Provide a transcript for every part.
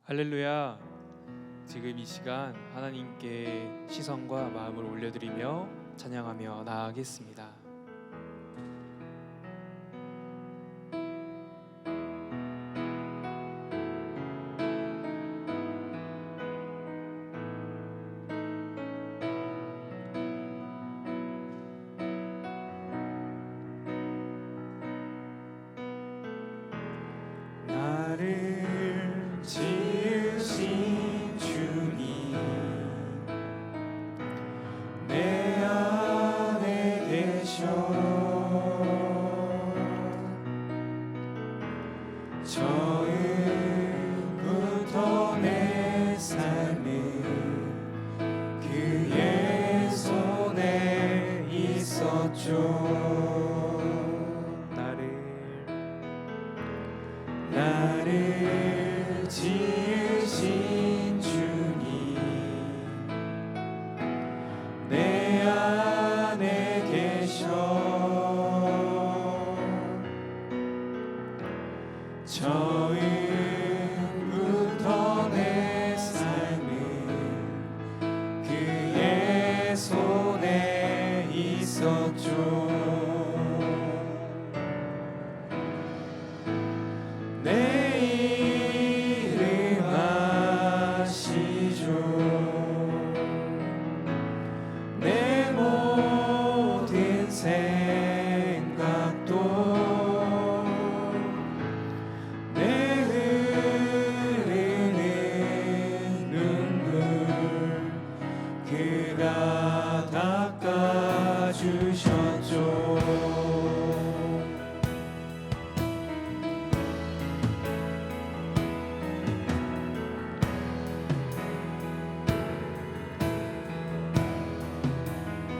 할렐루야. 지금 이 시간 하나님께 시선과 마음을 올려드리며 찬양하며 나아가겠습니다. 나를 지으신 주님, 내 안에 계셔 처음부터 내 삶은 그의 손에 있었죠. 나를 지으신 주님, 내 안에 계셔 처음부터 내 삶은 그의 손에 있었죠. 내 이름 아시죠. 내 모든 생각도 내 흐르는 눈물 그가 닦아주셨죠.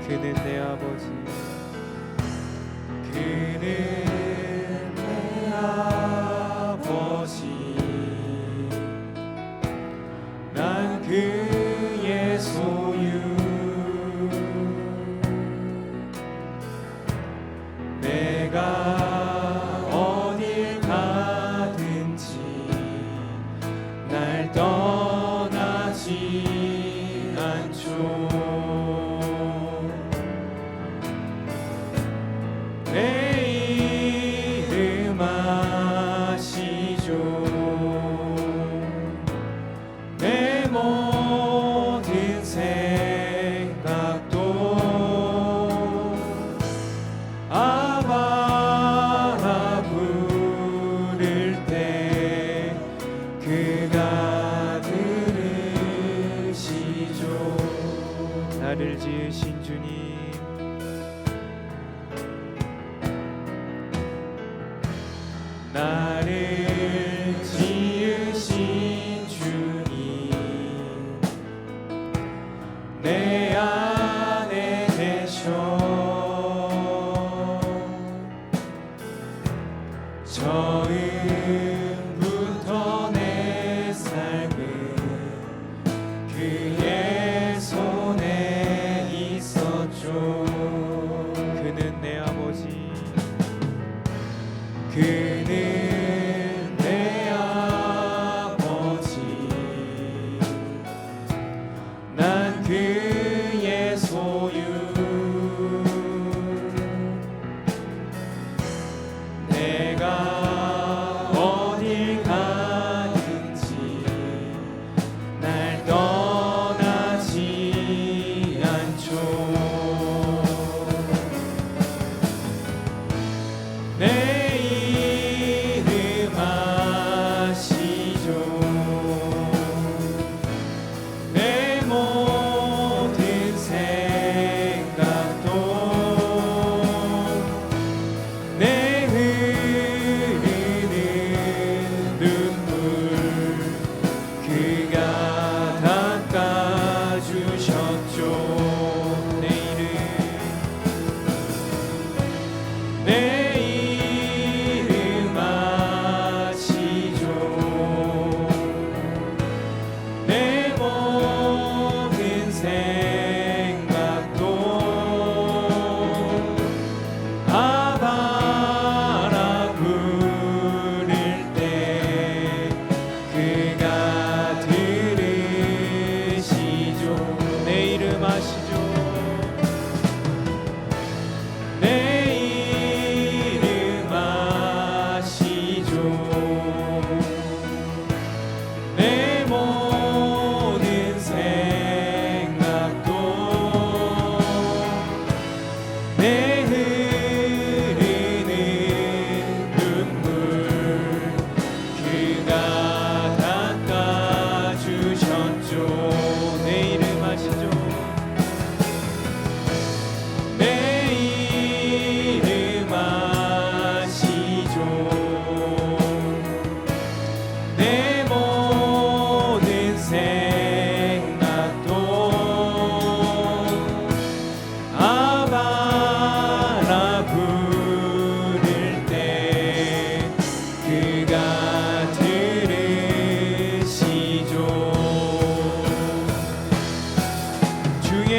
그는 내 아버지, 그는 내 아버지, 난 그의 소유, 내가 어딜 가든지 날 떠나지 않죠. 내 이름 아시죠. 내 모든 생각도 아바라 부를 때 그가 들으시죠. 나를 지으신 주님, 나를 지으신 주님, 내 안에 계셔 처음부터 내 삶은 그의 손에 있었죠.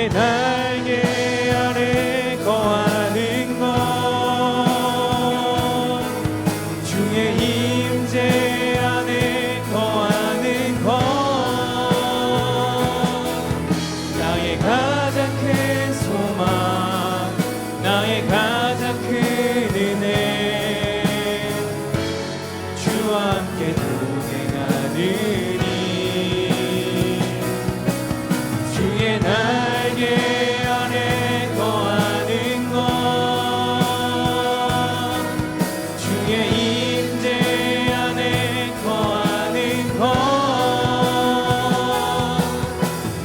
주의 날개 아래 거하는 것, 주의 임재 안에 거하는 것, 나의 가장 큰 소망, 나의 가장 큰 은혜, 주와 함께 동행하는 날개 아래 거하는 것, 주의 임재 안에 거하는 것,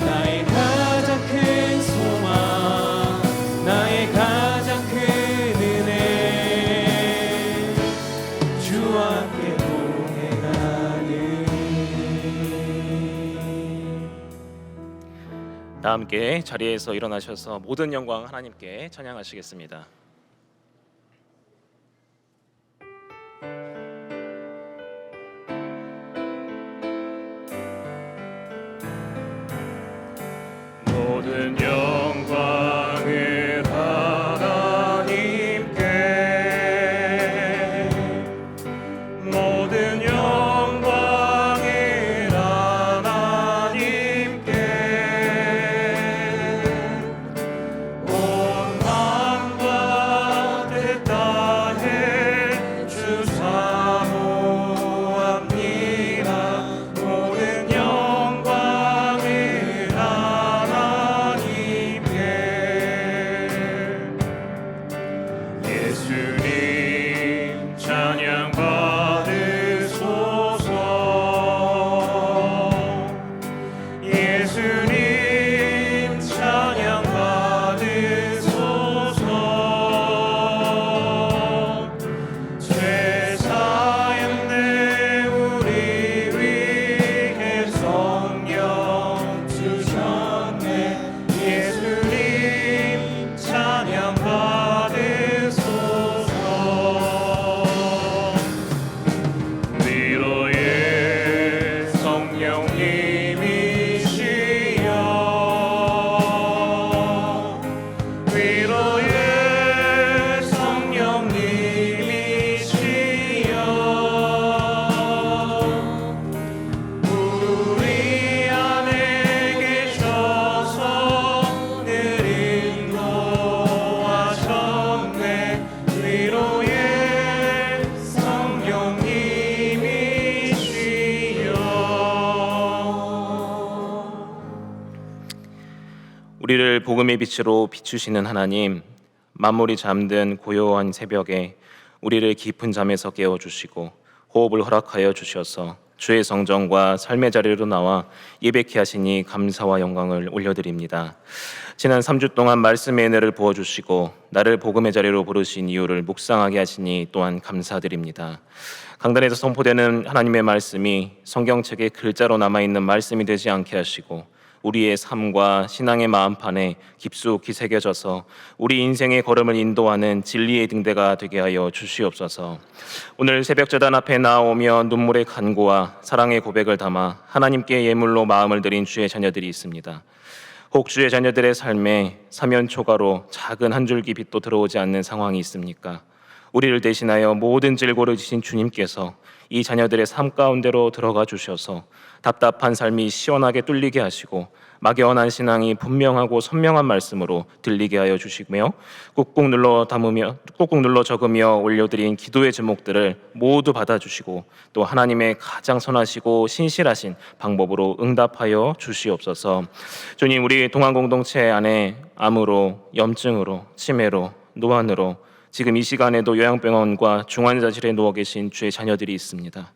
나의 가장 큰 소망, 나의 가장 큰 은혜, 주와 함께 동행하는. 다 함께 자리에서 일어나셔서 모든 영광 하나님께 찬양하시겠습니다. 모든 영광을 하나님께, 모든 영광을 하나님께, 온 마음과 뜻 다해 주 사모합니다. 모든 영광을 하나님께, 예수님 찬양 받으소서, 예수님 찬양 받으소서, 죄 사했네 우리 위해 성령 주셨네, 예수님 찬양 받으소서. 위로의 성령님이시여, 위로의 성령님이시여, 우리 안에 계셔서 늘 인도하셨네, 위로의 성령님이시여. 우리를 복음의 빛으로 비추시는 하나님, 만물이 잠든 고요한 새벽에 우리를 깊은 잠에서 깨워주시고 호흡을 허락하여 주셔서 주의 성전과 삶의 자리로 나와 예배케 하시니 감사와 영광을 올려드립니다. 지난 3주 동안 말씀의 은혜를 부어주시고 나를 복음의 자리로 부르신 이유를 묵상하게 하시니 또한 감사드립니다. 강단에서 선포되는 하나님의 말씀이 성경책에 글자로 남아있는 말씀이 되지 않게 하시고 우리의 삶과 신앙의 마음판에 깊숙이 새겨져서 우리 인생의 걸음을 인도하는 진리의 등대가 되게 하여 주시옵소서. 오늘 새벽제단 앞에 나오며 눈물의 간구와 사랑의 고백을 담아 하나님께 예물로 마음을 드린 주의 자녀들이 있습니다. 혹 주의 자녀들의 삶에 사면초가로 작은 한 줄기 빛도 들어오지 않는 상황이 있습니까? 우리를 대신하여 모든 질고를 지신 주님께서 이 자녀들의 삶 가운데로 들어가 주셔서 답답한 삶이 시원하게 뚫리게 하시고 막연한 신앙이 분명하고 선명한 말씀으로 들리게 하여 주시며 꾹꾹 눌러 적으며 올려드린 기도의 제목들을 모두 받아주시고 또 하나님의 가장 선하시고 신실하신 방법으로 응답하여 주시옵소서. 주님, 우리 동안 공동체 안에 암으로, 염증으로, 치매로, 노안으로 지금 이 시간에도 요양병원과 중환자실에 누워 계신 주의 자녀들이 있습니다.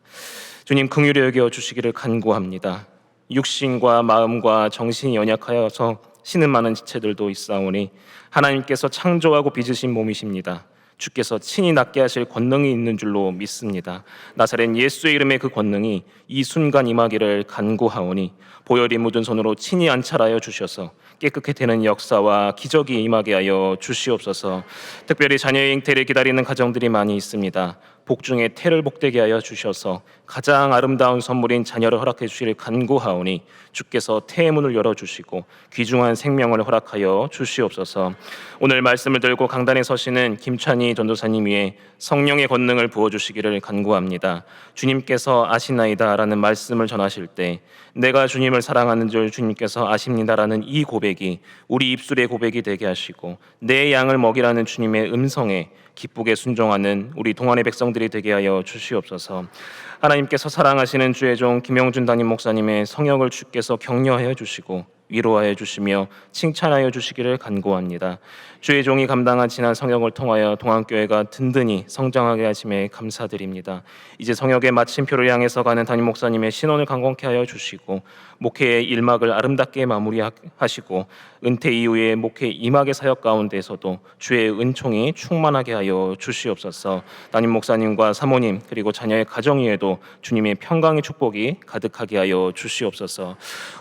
주님, 긍휼히 여겨 주시기를 간구합니다. 육신과 마음과 정신이 연약하여서 신음 많은 지체들도 있사오니 하나님께서 창조하고 빚으신 몸이십니다. 주께서 친히 낫게 하실 권능이 있는 줄로 믿습니다. 나사렛 예수의 이름의 그 권능이 이 순간 임하기를 간구하오니 보혈이 묻은 손으로 친히 안찰하여 주셔서 깨끗게 되는 역사와 기적이 임하게 하여 주시옵소서. 특별히 자녀의 잉태를 기다리는 가정들이 많이 있습니다. 복 중에 태를 복되게 하여 주셔서 가장 아름다운 선물인 자녀를 허락해 주시기를 간구하오니 주께서 태의 문을 열어주시고 귀중한 생명을 허락하여 주시옵소서. 오늘 말씀을 들고 강단에 서시는 김찬희 전도사님 위에 성령의 권능을 부어주시기를 간구합니다. 주님께서 아시나이다라는 말씀을 전하실 때 내가 주님을 사랑하는 줄 주님께서 아십니다라는 이 고백이 우리 입술의 고백이 되게 하시고 내 양을 먹이라는 주님의 음성에 기쁘게 순종하는 우리 동안의 백성들이 되게 하여 주시옵소서. 하나님께서 사랑하시는 주의 종 김영준 담임 목사님의 성역을 주께서 격려하여 주시고 위로하여 주시며 칭찬하여 주시기를 간구합니다. 주의 종이 감당한 지난 성역을 통하여 동안교회가 든든히 성장하게 하심에 감사드립니다. 이제 성역의 마침표를 향해서 가는 담임 목사님의 신원을 강건케 하여 주시고 목회의 일막을 아름답게 마무리하시고 은퇴 이후에 목회 임학의 사역 가운데서도 주의 은총이 충만하게 하여 주시옵소서. 담임 목사님과 사모님 그리고 자녀의 가정 위에도 주님의 평강의 축복이 가득하게 하여 주시옵소서.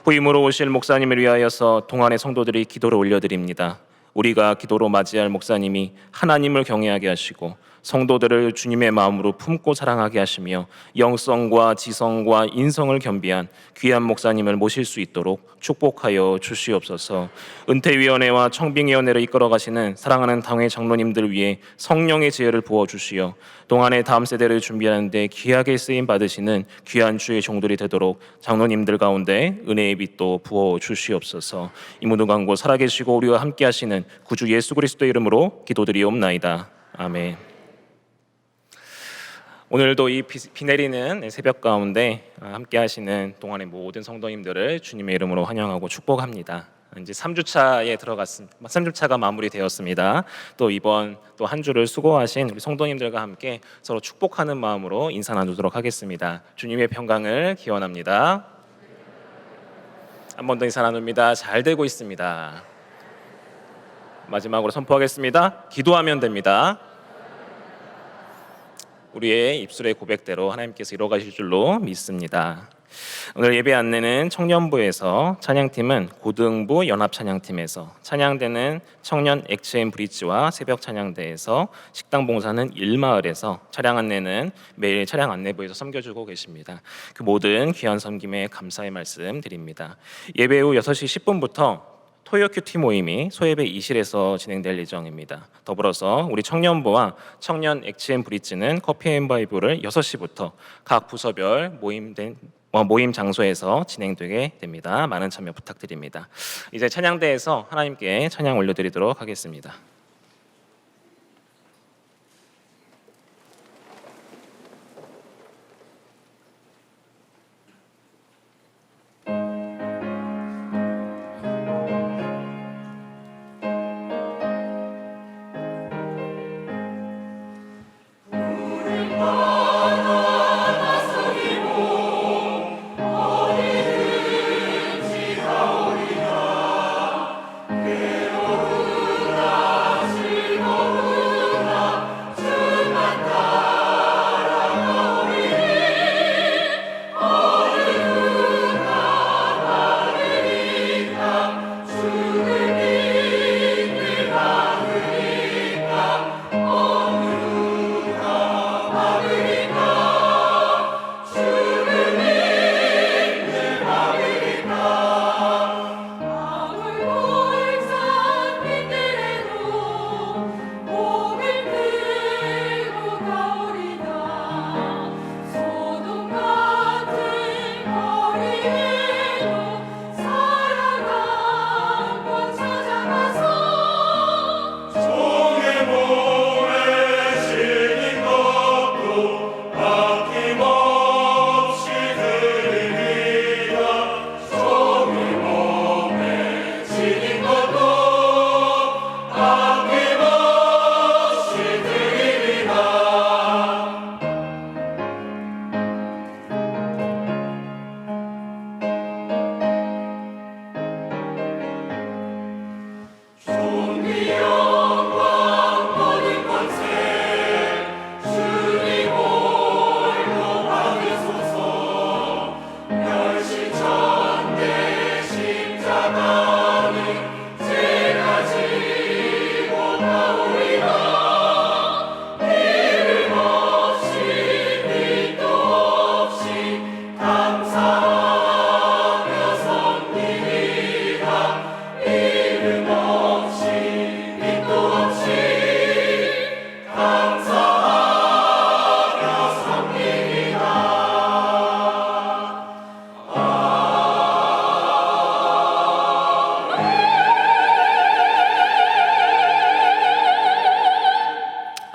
후임으로 오실 목사님을 위하여서 동안의 성도들이 기도를 올려드립니다. 우리가 기도로 맞이할 목사님이 하나님을 경외하게 하시고 성도들을 주님의 마음으로 품고 사랑하게 하시며 영성과 지성과 인성을 겸비한 귀한 목사님을 모실 수 있도록 축복하여 주시옵소서. 은퇴위원회와 청빙위원회를 이끌어 가시는 사랑하는 당회 장로님들 위해 성령의 지혜를 부어주시어 동안의 다음 세대를 준비하는 데 귀하게 쓰임 받으시는 귀한 주의 종들이 되도록 장로님들 가운데 은혜의 빛도 부어주시옵소서. 이 모든 간구 살아계시고 우리와 함께 하시는 구주 예수 그리스도의 이름으로 기도드리옵나이다. 아멘. 오늘도 이 비 내리는 새벽 가운데 함께 하시는 동안의 모든 성도님들을 주님의 이름으로 환영하고 축복합니다. 이제 3주차에 들어갔습니다. 3주차가 마무리되었습니다. 또 이번 또 한 주를 수고하신 우리 성도님들과 함께 서로 축복하는 마음으로 인사 나누도록 하겠습니다. 주님의 평강을 기원합니다. 한 번 더 인사 나눕니다. 잘 되고 있습니다. 마지막으로 선포하겠습니다. 기도하면 됩니다. 우리의 입술의 고백대로 하나님께서 이루어가실 줄로 믿습니다. 오늘 예배 안내는 청년부에서, 찬양팀은 고등부 연합찬양팀에서, 찬양대는 청년 엑스엠 브릿지와 새벽 찬양대에서, 식당 봉사는 일마을에서, 차량 안내는 매일 차량 안내부에서 섬겨주고 계십니다. 그 모든 귀한 섬김에 감사의 말씀 드립니다. 예배 후 6시 10분부터 토요 큐티 모임이 소예배 2실에서 진행될 예정입니다. 더불어서 우리 청년부와 청년 엑스엠 브릿지는 커피 앤 바이브를 6시부터 각 부서별 모임 장소에서 진행되게 됩니다. 많은 참여 부탁드립니다. 이제 찬양대에서 하나님께 찬양 올려드리도록 하겠습니다.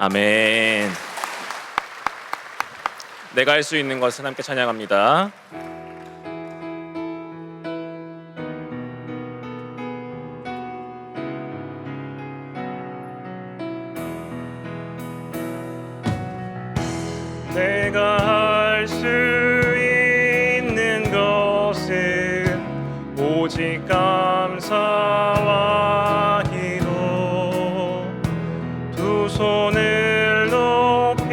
아멘. 내가 할 수 있는 것은 함께 찬양합니다. 내가 할 수 있는 것은 오직 감사와 기도, 두 손을 높이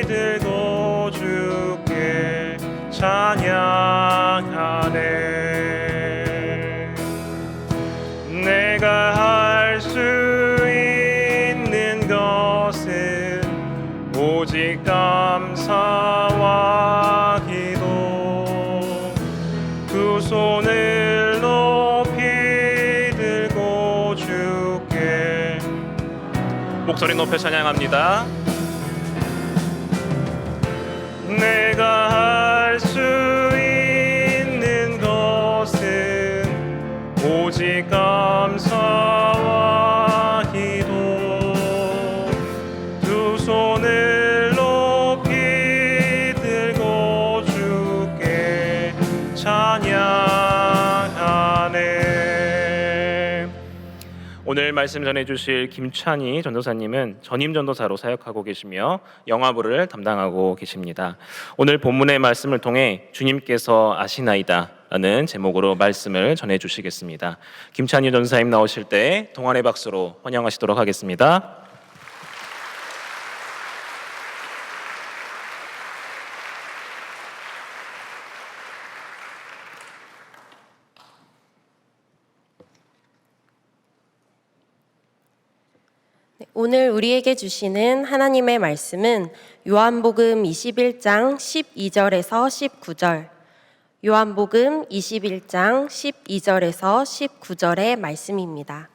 들고 주께 찬양하네. 내가 할 수 있는 것은 오직 감사와 기도, 두 손을 높이 들고 주께. 목소리 높여 찬양합니다. 내가 할 수 있는 것은 오직 감사와 기도, 두 손을 높이 들고 주께 찬양하네. 오늘 말씀 전해주실 김찬희 전도사님은 전임 전도사로 사역하고 계시며 영화부를 담당하고 계십니다. 오늘 본문의 말씀을 통해 주님께서 아시나이다 라는 제목으로 말씀을 전해주시겠습니다. 김찬희 전도사님 나오실 때 동안의 박수로 환영하시도록 하겠습니다. 오늘 우리에게 주시는 하나님의 말씀은 요한복음 21장 12절에서 19절, 요한복음 21장 12절에서 19절의 말씀입니다.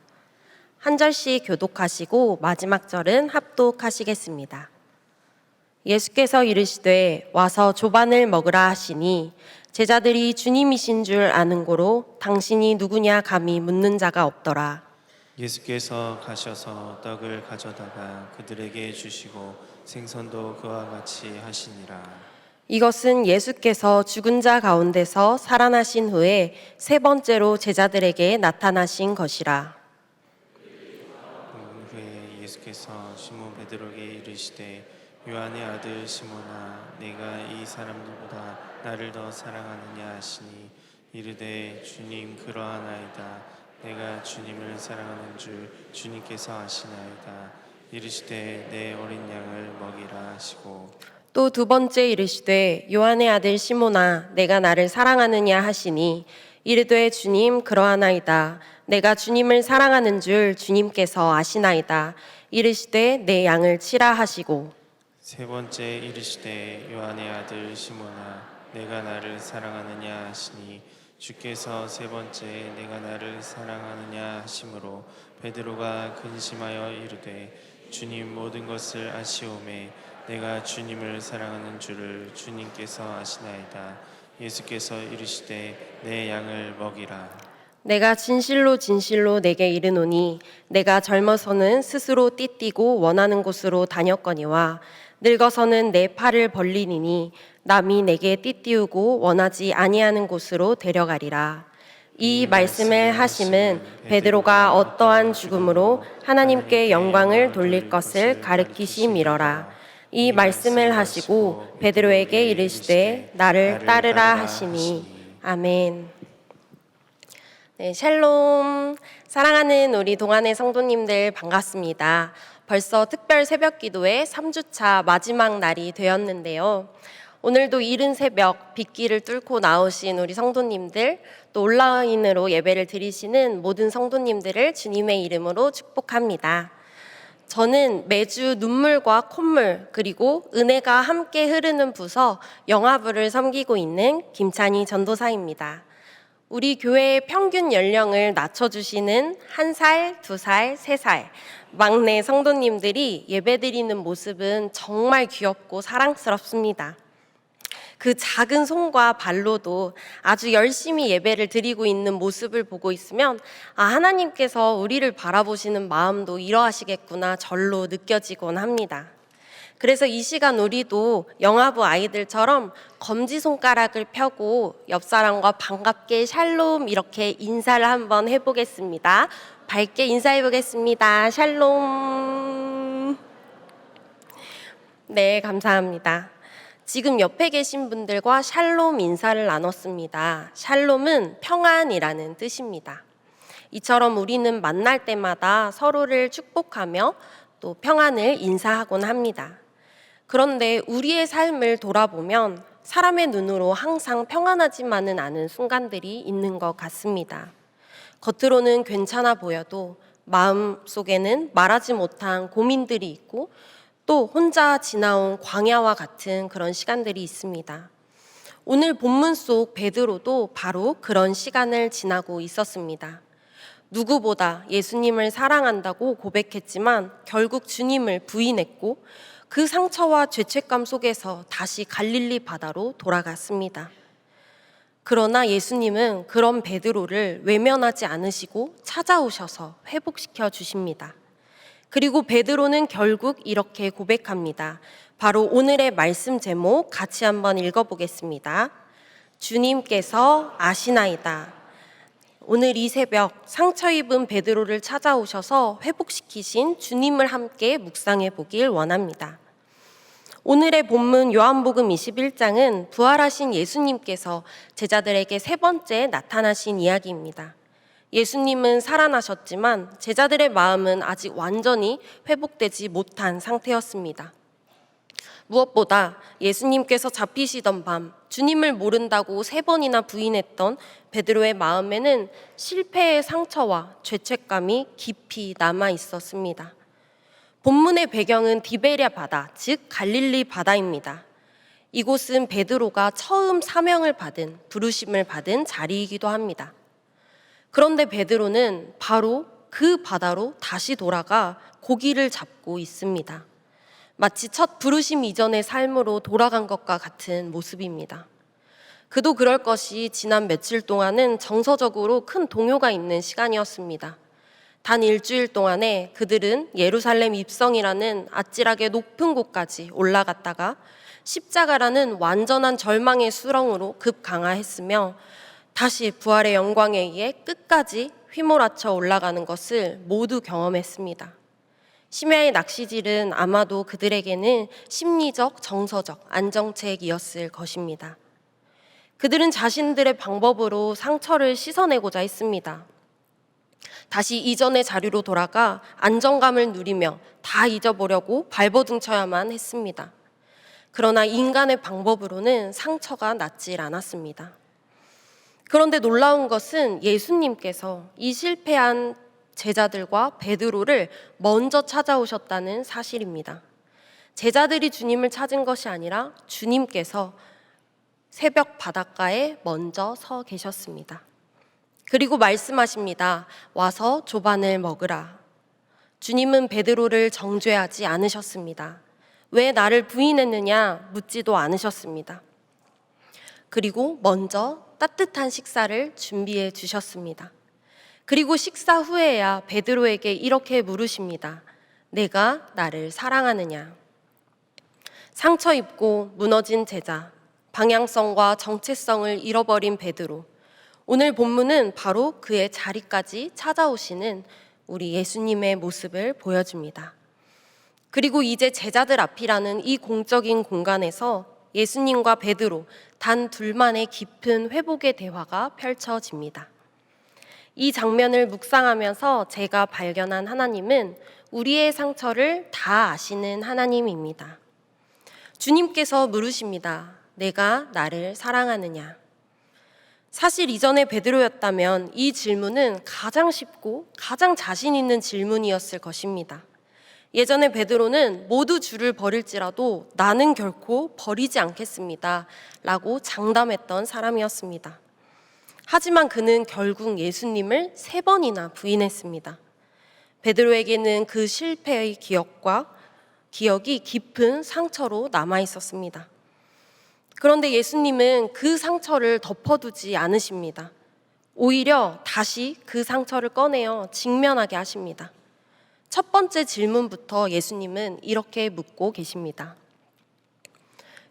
한 절씩 교독하시고 마지막 절은 합독하시겠습니다. 예수께서 이르시되 와서 조반을 먹으라 하시니 제자들이 주님이신 줄 아는 고로 당신이 누구냐 감히 묻는 자가 없더라. 예수께서 가셔서 떡을 가져다가 그들에게 주시고 생선도 그와 같이 하시니라. 이것은 예수께서 죽은 자 가운데서 살아나신 후에 세 번째로 제자들에게 나타나신 것이라. 후에 예수께서 시몬 베드로에게 이르시되 요한의 아들 시몬아, 내가 이 사람들보다 나를 더 사랑하느냐 하시니 이르되 주님 그러하나이다. 내가 주님을 사랑하는 줄 주님께서 아시나이다. 이르시되 내 어린 양을 먹이라 하시고 또 두 번째 이르시되 요한의 아들 시몬아, 내가 나를 사랑하느냐 하시니 이르되 주님 그러하나이다. 내가 주님을 사랑하는 줄 주님께서 아시나이다. 이르시되 내 양을 치라 하시고 세 번째 이르시되 요한의 아들 시몬아, 내가 나를 사랑하느냐 하시니 주께서 세 번째 내가 나를 사랑하느냐 하심으로 베드로가 근심하여 이르되 주님 모든 것을 아시오매 내가 주님을 사랑하는 줄을 주님께서 아시나이다. 예수께서 이르시되 내 양을 먹이라. 내가 진실로 진실로 내게 이르노니 내가 젊어서는 스스로 띠띠고 원하는 곳으로 다녔거니와 늙어서는 내 팔을 벌리니니 남이 내게 띠띠우고 원하지 아니하는 곳으로 데려가리라. 이 말씀을 하심은 베드로가 어떠한 죽음으로 하나님께 영광을 돌릴 것을 가르치심이러라. 이 말씀을 하시고 베드로에게 이르시되 나를 따르라 하시니 아멘. 네, 샬롬. 사랑하는 우리 동안의 성도님들 반갑습니다. 벌써 특별 새벽 기도의 3주차 마지막 날이 되었는데요. 오늘도 이른 새벽 빗길을 뚫고 나오신 우리 성도님들, 또 온라인으로 예배를 드리시는 모든 성도님들을 주님의 이름으로 축복합니다. 저는 매주 눈물과 콧물 그리고 은혜가 함께 흐르는 부서 영화부를 섬기고 있는 김찬희 전도사입니다. 우리 교회의 평균 연령을 낮춰주시는 1살, 2살, 3살 막내 성도님들이 예배드리는 모습은 정말 귀엽고 사랑스럽습니다. 그 작은 손과 발로도 아주 열심히 예배를 드리고 있는 모습을 보고 있으면 하나님께서 우리를 바라보시는 마음도 이러하시겠구나 절로 느껴지곤 합니다. 그래서 이 시간 우리도 영아부 아이들처럼 검지손가락을 펴고 옆 사람과 반갑게 샬롬 이렇게 인사를 한번 해보겠습니다. 밝게 인사해 보겠습니다. 샬롬. 네, 감사합니다. 지금 옆에 계신 분들과 샬롬 인사를 나눴습니다. 샬롬은 평안이라는 뜻입니다. 이처럼 우리는 만날 때마다 서로를 축복하며 또 평안을 인사하곤 합니다. 그런데 우리의 삶을 돌아보면 사람의 눈으로 항상 평안하지만은 않은 순간들이 있는 것 같습니다. 겉으로는 괜찮아 보여도 마음 속에는 말하지 못한 고민들이 있고 또 혼자 지나온 광야와 같은 그런 시간들이 있습니다. 오늘 본문 속 베드로도 바로 그런 시간을 지나고 있었습니다. 누구보다 예수님을 사랑한다고 고백했지만 결국 주님을 부인했고 그 상처와 죄책감 속에서 다시 갈릴리 바다로 돌아갔습니다. 그러나 예수님은 그런 베드로를 외면하지 않으시고 찾아오셔서 회복시켜 주십니다. 그리고 베드로는 결국 이렇게 고백합니다. 바로 오늘의 말씀 제목 같이 한번 읽어보겠습니다. 주님께서 아시나이다. 오늘 이 새벽 상처 입은 베드로를 찾아오셔서 회복시키신 주님을 함께 묵상해 보길 원합니다. 오늘의 본문 요한복음 21장은 부활하신 예수님께서 제자들에게 세 번째 나타나신 이야기입니다. 예수님은 살아나셨지만 제자들의 마음은 아직 완전히 회복되지 못한 상태였습니다. 무엇보다 예수님께서 잡히시던 밤 주님을 모른다고 3번이나 부인했던 베드로의 마음에는 실패의 상처와 죄책감이 깊이 남아 있었습니다. 본문의 배경은 디베랴 바다, 즉 갈릴리 바다입니다. 이곳은 베드로가 처음 사명을 받은, 부르심을 받은 자리이기도 합니다. 그런데 베드로는 바로 그 바다로 다시 돌아가 고기를 잡고 있습니다. 마치 첫 부르심 이전의 삶으로 돌아간 것과 같은 모습입니다. 그도 그럴 것이 지난 며칠 동안은 정서적으로 큰 동요가 있는 시간이었습니다. 단 일주일 동안에 그들은 예루살렘 입성이라는 아찔하게 높은 곳까지 올라갔다가 십자가라는 완전한 절망의 수렁으로 급강하했으며 다시 부활의 영광에 의해 끝까지 휘몰아쳐 올라가는 것을 모두 경험했습니다. 심야의 낚시질은 아마도 그들에게는 심리적, 정서적 안정책이었을 것입니다. 그들은 자신들의 방법으로 상처를 씻어내고자 했습니다. 다시 이전의 자리로 돌아가 안정감을 누리며 다 잊어보려고 발버둥쳐야만 했습니다. 그러나 인간의 방법으로는 상처가 낫질 않았습니다. 그런데 놀라운 것은 예수님께서 이 실패한 제자들과 베드로를 먼저 찾아오셨다는 사실입니다. 제자들이 주님을 찾은 것이 아니라 주님께서 새벽 바닷가에 먼저 서 계셨습니다. 그리고 말씀하십니다. 와서 조반을 먹으라. 주님은 베드로를 정죄하지 않으셨습니다. 왜 나를 부인했느냐 묻지도 않으셨습니다. 그리고 먼저 따뜻한 식사를 준비해 주셨습니다. 그리고 식사 후에야 베드로에게 이렇게 물으십니다. 내가 나를 사랑하느냐? 상처 입고 무너진 제자, 방향성과 정체성을 잃어버린 베드로. 오늘 본문은 바로 그의 자리까지 찾아오시는 우리 예수님의 모습을 보여줍니다. 그리고 이제 제자들 앞이라는 이 공적인 공간에서 예수님과 베드로 단 둘만의 깊은 회복의 대화가 펼쳐집니다. 이 장면을 묵상하면서 제가 발견한 하나님은 우리의 상처를 다 아시는 하나님입니다. 주님께서 물으십니다. 내가 나를 사랑하느냐? 사실 이전에 베드로였다면 이 질문은 가장 쉽고 가장 자신 있는 질문이었을 것입니다. 예전에 베드로는 모두 주를 버릴지라도 나는 결코 버리지 않겠습니다 라고 장담했던 사람이었습니다. 하지만 그는 결국 예수님을 3번이나 부인했습니다. 베드로에게는 그 실패의 기억이 깊은 상처로 남아 있었습니다. 그런데 예수님은 그 상처를 덮어두지 않으십니다. 오히려 다시 그 상처를 꺼내어 직면하게 하십니다. 첫 번째 질문부터 예수님은 이렇게 묻고 계십니다.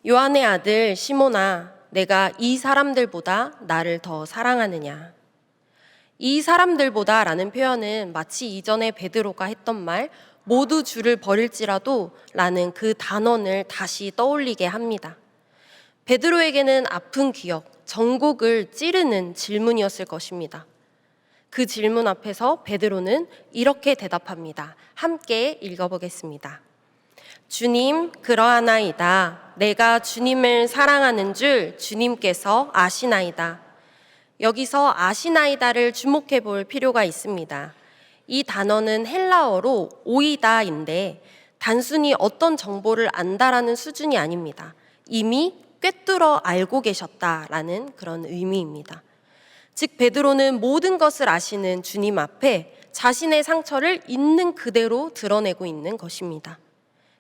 요한의 아들 시몬아, 내가 이 사람들보다 나를 더 사랑하느냐? 이 사람들보다 라는 표현은 마치 이전에 베드로가 했던 말 모두 주를 버릴지라도 라는 그 단언을 다시 떠올리게 합니다. 베드로에게는 아픈 기억, 전곡을 찌르는 질문이었을 것입니다. 그 질문 앞에서 베드로는 이렇게 대답합니다. 함께 읽어보겠습니다. 주님, 그러하나이다. 내가 주님을 사랑하는 줄 주님께서 아시나이다. 여기서 아시나이다를 주목해 볼 필요가 있습니다. 이 단어는 헬라어로 오이다인데 단순히 어떤 정보를 안다라는 수준이 아닙니다. 이미 꿰뚫어 알고 계셨다라는 그런 의미입니다. 즉 베드로는 모든 것을 아시는 주님 앞에 자신의 상처를 있는 그대로 드러내고 있는 것입니다.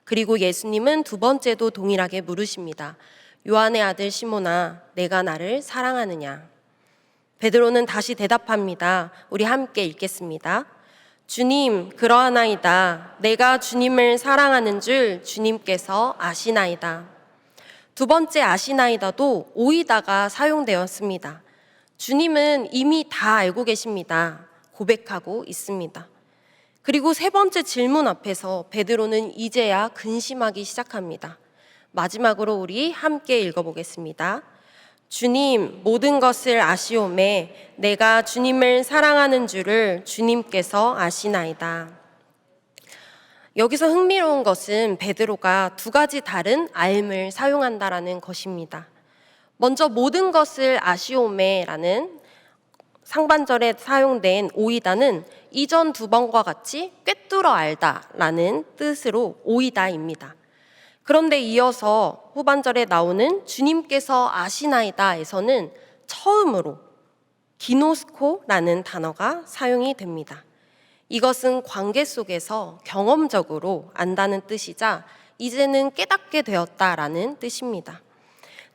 그리고 예수님은 두 번째도 동일하게 물으십니다. 요한의 아들 시몬아, 내가 나를 사랑하느냐? 베드로는 다시 대답합니다. 우리 함께 읽겠습니다. 주님, 그러하나이다. 내가 주님을 사랑하는 줄 주님께서 아시나이다. 두 번째 아시나이다도 오이다가 사용되었습니다. 주님은 이미 다 알고 계십니다. 고백하고 있습니다. 그리고 세 번째 질문 앞에서 베드로는 이제야 근심하기 시작합니다. 마지막으로 우리 함께 읽어보겠습니다. 주님, 모든 것을 아시오매 내가 주님을 사랑하는 줄을 주님께서 아시나이다. 여기서 흥미로운 것은 베드로가 두 가지 다른 알을 사용한다라는 것입니다. 먼저 모든 것을 아시오매라는 상반절에 사용된 오이다는 이전 두 번과 같이 꿰뚫어 알다라는 뜻으로 오이다입니다. 그런데 이어서 후반절에 나오는 주님께서 아시나이다에서는 처음으로 기노스코라는 단어가 사용이 됩니다. 이것은 관계 속에서 경험적으로 안다는 뜻이자 이제는 깨닫게 되었다라는 뜻입니다.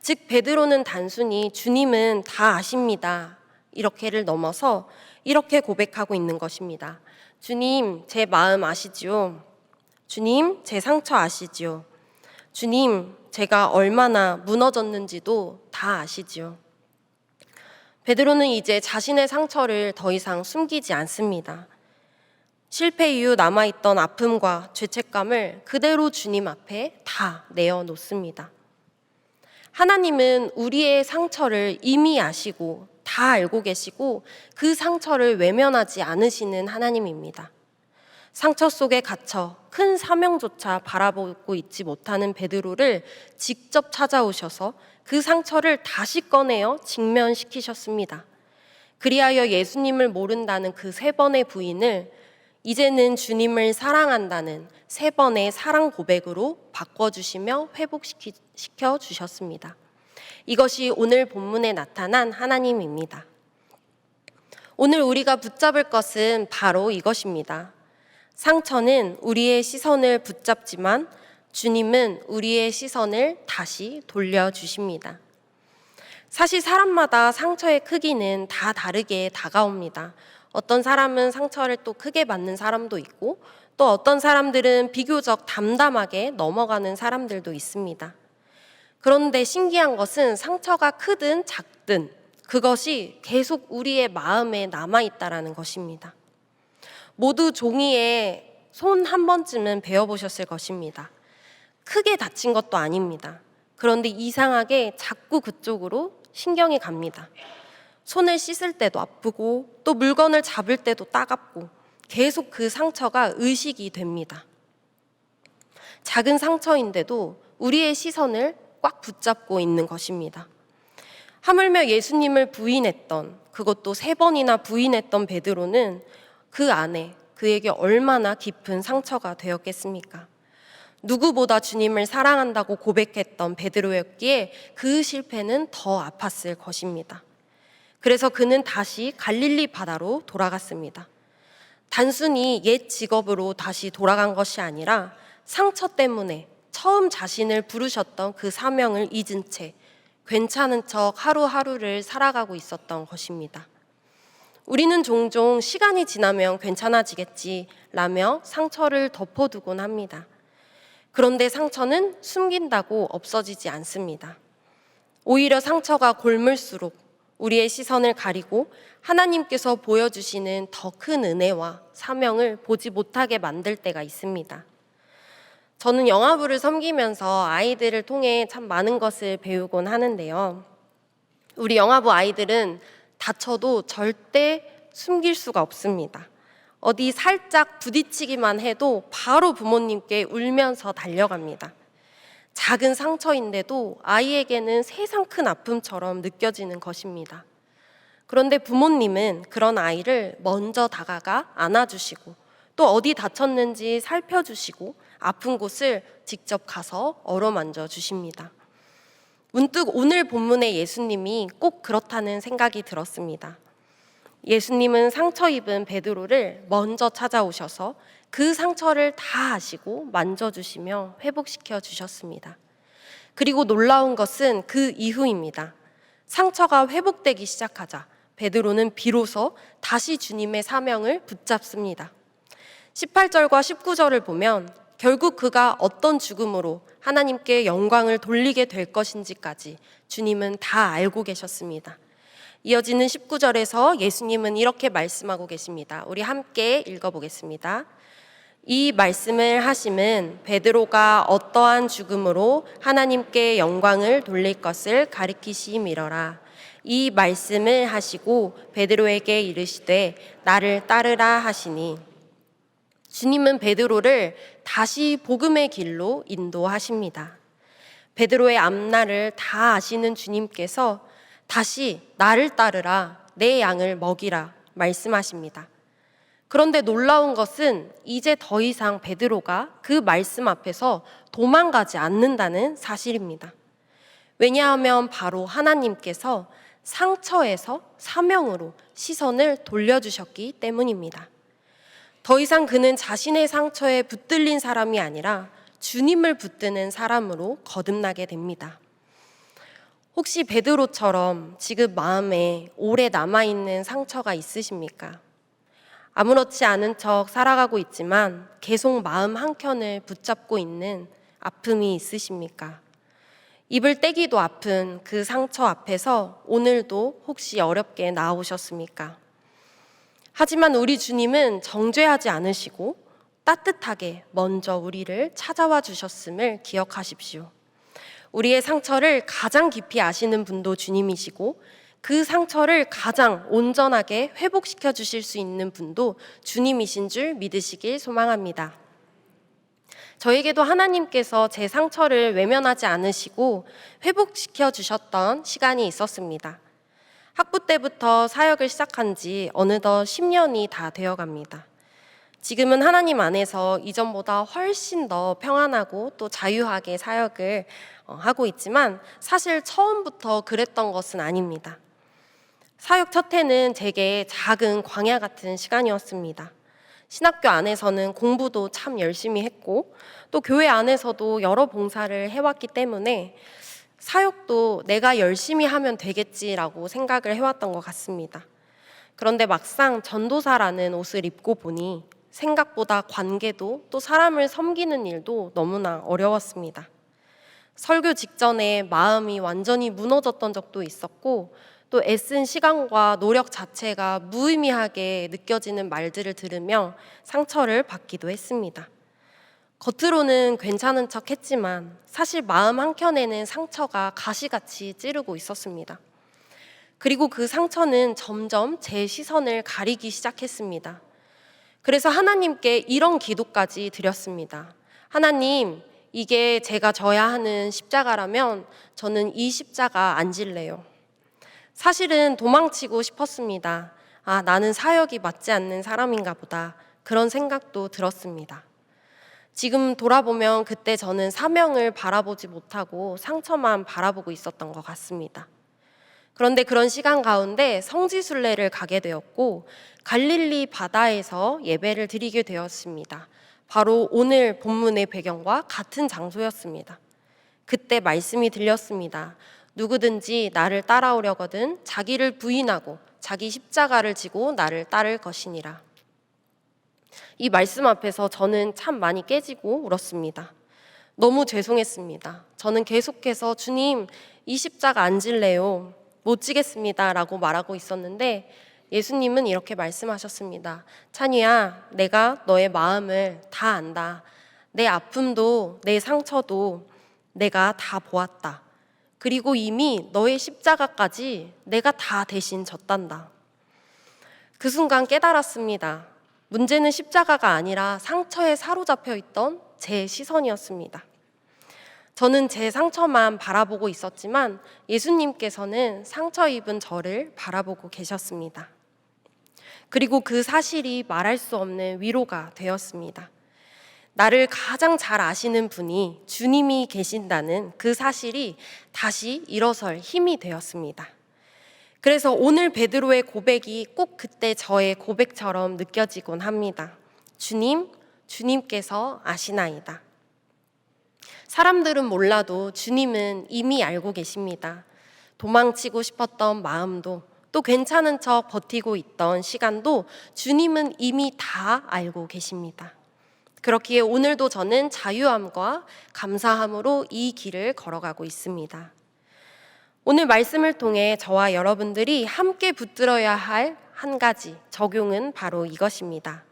즉 베드로는 단순히 주님은 다 아십니다. 이렇게를 넘어서 이렇게 고백하고 있는 것입니다. 주님, 제 마음 아시지요? 주님, 제 상처 아시지요? 주님, 제가 얼마나 무너졌는지도 다 아시지요? 베드로는 이제 자신의 상처를 더 이상 숨기지 않습니다. 실패 이후 남아있던 아픔과 죄책감을 그대로 주님 앞에 다 내어놓습니다. 하나님은 우리의 상처를 이미 아시고 다 알고 계시고 그 상처를 외면하지 않으시는 하나님입니다. 상처 속에 갇혀 큰 사명조차 바라보고 있지 못하는 베드로를 직접 찾아오셔서 그 상처를 다시 꺼내어 직면시키셨습니다. 그리하여 예수님을 모른다는 그 세 번의 부인을 이제는 주님을 사랑한다는 세 번의 사랑 고백으로 바꿔주시며 회복시켜 주셨습니다. 이것이 오늘 본문에 나타난 하나님입니다. 오늘 우리가 붙잡을 것은 바로 이것입니다. 상처는 우리의 시선을 붙잡지만 주님은 우리의 시선을 다시 돌려주십니다. 사실 사람마다 상처의 크기는 다 다르게 다가옵니다. 어떤 사람은 상처를 또 크게 받는 사람도 있고 또 어떤 사람들은 비교적 담담하게 넘어가는 사람들도 있습니다. 그런데 신기한 것은 상처가 크든 작든 그것이 계속 우리의 마음에 남아있다라는 것입니다. 모두 종이에 손 한 번쯤은 베어보셨을 것입니다. 크게 다친 것도 아닙니다. 그런데 이상하게 자꾸 그쪽으로 신경이 갑니다. 손을 씻을 때도 아프고 또 물건을 잡을 때도 따갑고 계속 그 상처가 의식이 됩니다. 작은 상처인데도 우리의 시선을 꽉 붙잡고 있는 것입니다. 하물며 예수님을 부인했던, 그것도 3번이나 부인했던 베드로는 그 안에 그에게 얼마나 깊은 상처가 되었겠습니까? 누구보다 주님을 사랑한다고 고백했던 베드로였기에 그 실패는 더 아팠을 것입니다. 그래서 그는 다시 갈릴리 바다로 돌아갔습니다. 단순히 옛 직업으로 다시 돌아간 것이 아니라 상처 때문에 처음 자신을 부르셨던 그 사명을 잊은 채 괜찮은 척 하루하루를 살아가고 있었던 것입니다. 우리는 종종 시간이 지나면 괜찮아지겠지라며 상처를 덮어두곤 합니다. 그런데 상처는 숨긴다고 없어지지 않습니다. 오히려 상처가 골물수록 우리의 시선을 가리고 하나님께서 보여주시는 더 큰 은혜와 사명을 보지 못하게 만들 때가 있습니다. 저는 영화부를 섬기면서 아이들을 통해 참 많은 것을 배우곤 하는데요. 우리 영화부 아이들은 다쳐도 절대 숨길 수가 없습니다. 어디 살짝 부딪히기만 해도 바로 부모님께 울면서 달려갑니다. 작은 상처인데도 아이에게는 세상 큰 아픔처럼 느껴지는 것입니다. 그런데 부모님은 그런 아이를 먼저 다가가 안아주시고 또 어디 다쳤는지 살펴주시고 아픈 곳을 직접 가서 어루만져 주십니다. 문득 오늘 본문의 예수님이 꼭 그렇다는 생각이 들었습니다. 예수님은 상처 입은 베드로를 먼저 찾아오셔서 그 상처를 다 아시고 만져주시며 회복시켜 주셨습니다. 그리고 놀라운 것은 그 이후입니다. 상처가 회복되기 시작하자 베드로는 비로소 다시 주님의 사명을 붙잡습니다. 18절과 19절을 보면 결국 그가 어떤 죽음으로 하나님께 영광을 돌리게 될 것인지까지 주님은 다 알고 계셨습니다. 이어지는 19절에서 예수님은 이렇게 말씀하고 계십니다. 우리 함께 읽어보겠습니다. 이 말씀을 하심은 베드로가 어떠한 죽음으로 하나님께 영광을 돌릴 것을 가리키심이러라. 이 말씀을 하시고 베드로에게 이르시되 나를 따르라 하시니 주님은 베드로를 다시 복음의 길로 인도하십니다. 베드로의 앞날을 다 아시는 주님께서 다시 나를 따르라, 내 양을 먹이라 말씀하십니다. 그런데 놀라운 것은 이제 더 이상 베드로가 그 말씀 앞에서 도망가지 않는다는 사실입니다. 왜냐하면 바로 하나님께서 상처에서 사명으로 시선을 돌려주셨기 때문입니다. 더 이상 그는 자신의 상처에 붙들린 사람이 아니라 주님을 붙드는 사람으로 거듭나게 됩니다. 혹시 베드로처럼 지금 마음에 오래 남아있는 상처가 있으십니까? 아무렇지 않은 척 살아가고 있지만 계속 마음 한켠을 붙잡고 있는 아픔이 있으십니까? 입을 떼기도 아픈 그 상처 앞에서 오늘도 혹시 어렵게 나아오셨습니까? 하지만 우리 주님은 정죄하지 않으시고 따뜻하게 먼저 우리를 찾아와 주셨음을 기억하십시오. 우리의 상처를 가장 깊이 아시는 분도 주님이시고 그 상처를 가장 온전하게 회복시켜 주실 수 있는 분도 주님이신 줄 믿으시길 소망합니다. 저에게도 하나님께서 제 상처를 외면하지 않으시고 회복시켜 주셨던 시간이 있었습니다. 학부 때부터 사역을 시작한 지 어느덧 10년이 다 되어갑니다. 지금은 하나님 안에서 이전보다 훨씬 더 평안하고 또 자유하게 사역을 하고 있지만 사실 처음부터 그랬던 것은 아닙니다. 사역 첫 해는 제게 작은 광야 같은 시간이었습니다. 신학교 안에서는 공부도 참 열심히 했고 또 교회 안에서도 여러 봉사를 해왔기 때문에 사역도 내가 열심히 하면 되겠지라고 생각을 해왔던 것 같습니다. 그런데 막상 전도사라는 옷을 입고 보니 생각보다 관계도 또 사람을 섬기는 일도 너무나 어려웠습니다. 설교 직전에 마음이 완전히 무너졌던 적도 있었고 또 애쓴 시간과 노력 자체가 무의미하게 느껴지는 말들을 들으며 상처를 받기도 했습니다. 겉으로는 괜찮은 척 했지만 사실 마음 한켠에는 상처가 가시같이 찌르고 있었습니다. 그리고 그 상처는 점점 제 시선을 가리기 시작했습니다. 그래서 하나님께 이런 기도까지 드렸습니다. 하나님, 이게 제가 져야 하는 십자가라면 저는 이 십자가 안 질래요. 사실은 도망치고 싶었습니다. 나는 사역이 맞지 않는 사람인가 보다. 그런 생각도 들었습니다. 지금 돌아보면 그때 저는 사명을 바라보지 못하고 상처만 바라보고 있었던 것 같습니다. 그런데 그런 시간 가운데 성지순례를 가게 되었고 갈릴리 바다에서 예배를 드리게 되었습니다. 바로 오늘 본문의 배경과 같은 장소였습니다. 그때 말씀이 들렸습니다. 누구든지 나를 따라오려거든 자기를 부인하고 자기 십자가를 지고 나를 따를 것이니라. 이 말씀 앞에서 저는 참 많이 깨지고 울었습니다. 너무 죄송했습니다. 저는 계속해서 주님, 이 십자가 안 질래요. 못 지겠습니다. 라고 말하고 있었는데 예수님은 이렇게 말씀하셨습니다. 찬이야, 내가 너의 마음을 다 안다. 내 아픔도 내 상처도 내가 다 보았다. 그리고 이미 너의 십자가까지 내가 다 대신 졌단다. 그 순간 깨달았습니다. 문제는 십자가가 아니라 상처에 사로잡혀 있던 제 시선이었습니다. 저는 제 상처만 바라보고 있었지만 예수님께서는 상처 입은 저를 바라보고 계셨습니다. 그리고 그 사실이 말할 수 없는 위로가 되었습니다. 나를 가장 잘 아시는 분이 주님이 계신다는 그 사실이 다시 일어설 힘이 되었습니다. 그래서 오늘 베드로의 고백이 꼭 그때 저의 고백처럼 느껴지곤 합니다. 주님, 주님께서 아시나이다. 사람들은 몰라도 주님은 이미 알고 계십니다. 도망치고 싶었던 마음도 또 괜찮은 척 버티고 있던 시간도 주님은 이미 다 알고 계십니다. 그렇기에 오늘도 저는 자유함과 감사함으로 이 길을 걸어가고 있습니다. 오늘 말씀을 통해 저와 여러분들이 함께 붙들어야 할 한 가지 적용은 바로 이것입니다.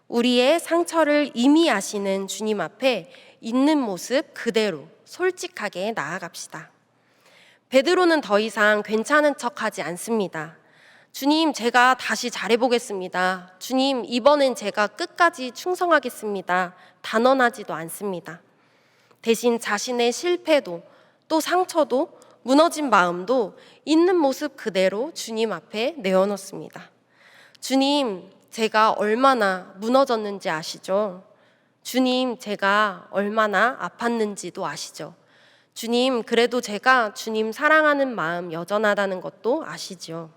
우리의 상처를 이미 아시는 주님 앞에 있는 모습 그대로 솔직하게 나아갑시다. 베드로는 더 이상 괜찮은 척하지 않습니다. 주님, 제가 다시 잘해보겠습니다. 주님, 이번엔 제가 끝까지 충성하겠습니다. 단언하지도 않습니다. 대신 자신의 실패도 또 상처도 무너진 마음도 있는 모습 그대로 주님 앞에 내어놓습니다. 주님, 제가 얼마나 무너졌는지 아시죠? 주님, 제가 얼마나 아팠는지도 아시죠? 주님, 그래도 제가 주님 사랑하는 마음 여전하다는 것도 아시죠?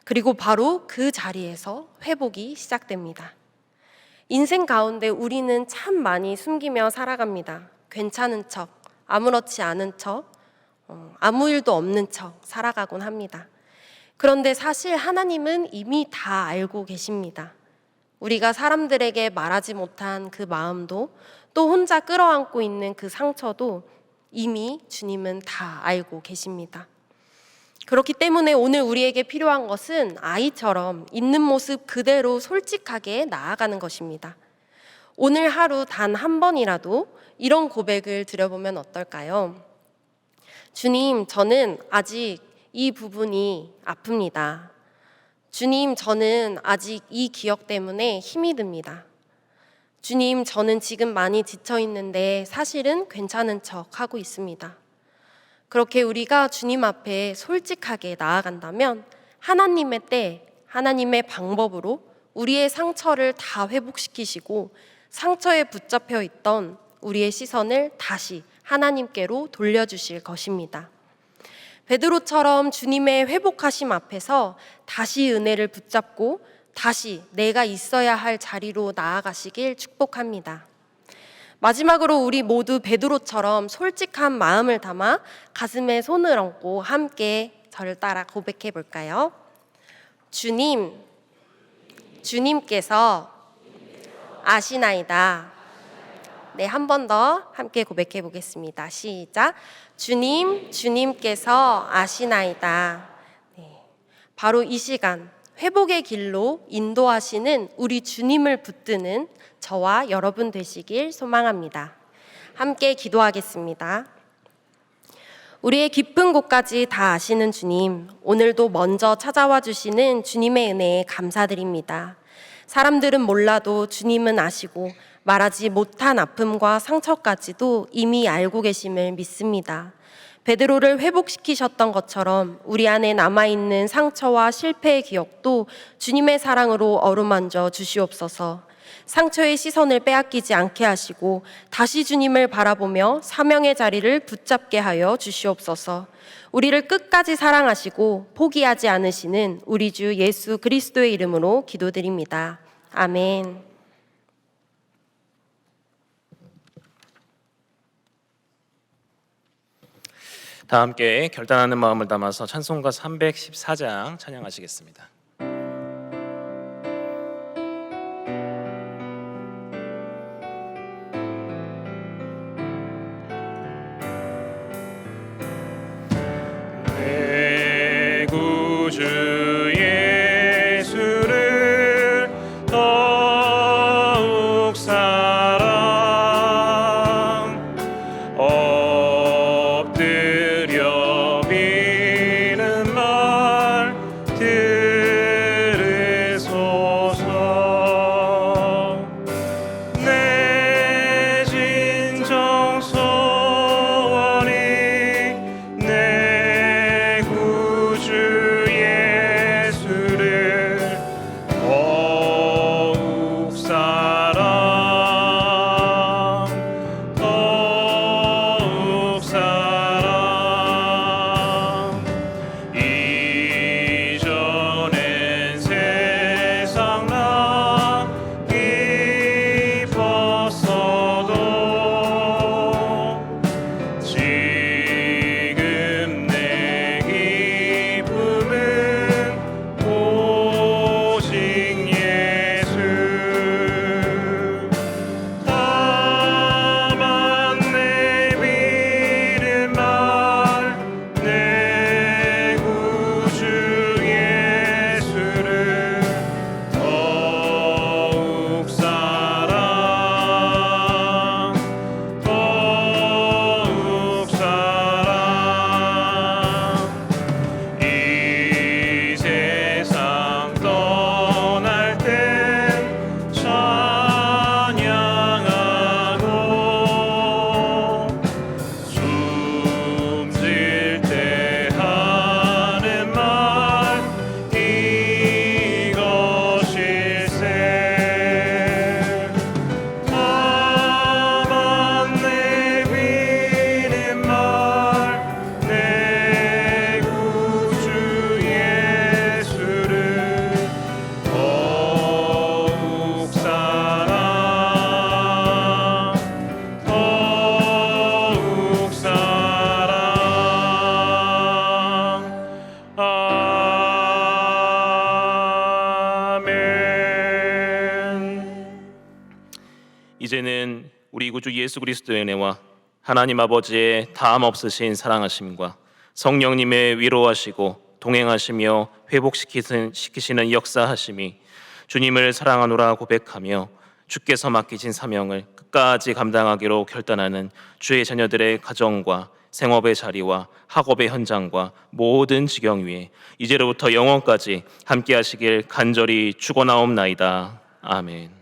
그리고 바로 그 자리에서 회복이 시작됩니다. 인생 가운데 우리는 참 많이 숨기며 살아갑니다. 괜찮은 척, 아무렇지 않은 척, 아무 일도 없는 척 살아가곤 합니다. 그런데 사실 하나님은 이미 다 알고 계십니다. 우리가 사람들에게 말하지 못한 그 마음도 또 혼자 끌어안고 있는 그 상처도 이미 주님은 다 알고 계십니다. 그렇기 때문에 오늘 우리에게 필요한 것은 아이처럼 있는 모습 그대로 솔직하게 나아가는 것입니다. 오늘 하루 단 한 번이라도 이런 고백을 드려보면 어떨까요? 주님, 저는 아직 이 부분이 아픕니다. 주님, 저는 아직 이 기억 때문에 힘이 듭니다. 주님, 저는 지금 많이 지쳐 있는데 사실은 괜찮은 척 하고 있습니다. 그렇게 우리가 주님 앞에 솔직하게 나아간다면 하나님의 때, 하나님의 방법으로 우리의 상처를 다 회복시키시고 상처에 붙잡혀 있던 우리의 시선을 다시 하나님께로 돌려주실 것입니다. 베드로처럼 주님의 회복하심 앞에서 다시 은혜를 붙잡고 다시 내가 있어야 할 자리로 나아가시길 축복합니다. 마지막으로 우리 모두 베드로처럼 솔직한 마음을 담아 가슴에 손을 얹고 함께 저를 따라 고백해 볼까요? 주님, 주님께서 아시나이다. 네, 한 번 더 함께 고백해 보겠습니다. 시작. 주님, 주님께서 아시나이다. 네, 바로 이 시간 회복의 길로 인도하시는 우리 주님을 붙드는 저와 여러분 되시길 소망합니다. 함께 기도하겠습니다. 우리의 깊은 곳까지 다 아시는 주님, 오늘도 먼저 찾아와 주시는 주님의 은혜에 감사드립니다. 사람들은 몰라도 주님은 아시고 말하지 못한 아픔과 상처까지도 이미 알고 계심을 믿습니다. 베드로를 회복시키셨던 것처럼 우리 안에 남아있는 상처와 실패의 기억도 주님의 사랑으로 어루만져 주시옵소서. 상처의 시선을 빼앗기지 않게 하시고 다시 주님을 바라보며 사명의 자리를 붙잡게 하여 주시옵소서. 우리를 끝까지 사랑하시고 포기하지 않으시는 우리 주 예수 그리스도의 이름으로 기도드립니다. 아멘. 다 함께 결단하는 마음을 담아서 찬송가 314장 찬양하시겠습니다. 내 구주 예수를 더욱 사랑 엎드려 비는 말 들으소서. 내 진정 소원이 내 구주 예수를 더욱 사랑 더욱 사랑. 이전엔 세상 나 기뻤어도 지금 내 기쁨은 오직 예수. 다만 내 믿음 말 내 구주 예수를 더욱 사랑 더욱 사랑. 이 세상 떠날 땐 찬양하고 숨질 때 하는 말 이것일세. 다만 내 믿음 말 내 구주 예수를 더욱 사랑 더욱 사랑. 아멘. 이제는 우리 구주 예수 그리스도의 은혜와 하나님 아버지의 다함 없으신 사랑하심과 성령님의 위로하시고 동행하시며 회복시키시는 역사하심이 주님을 사랑하노라 고백하며 주께서 맡기신 사명을 끝까지 감당하기로 결단하는 주의 자녀들의 가정과 생업의 자리와 학업의 현장과 모든 지경 위에 이제로부터 영원까지 함께 하시길 간절히 축원하옵나이다. 아멘.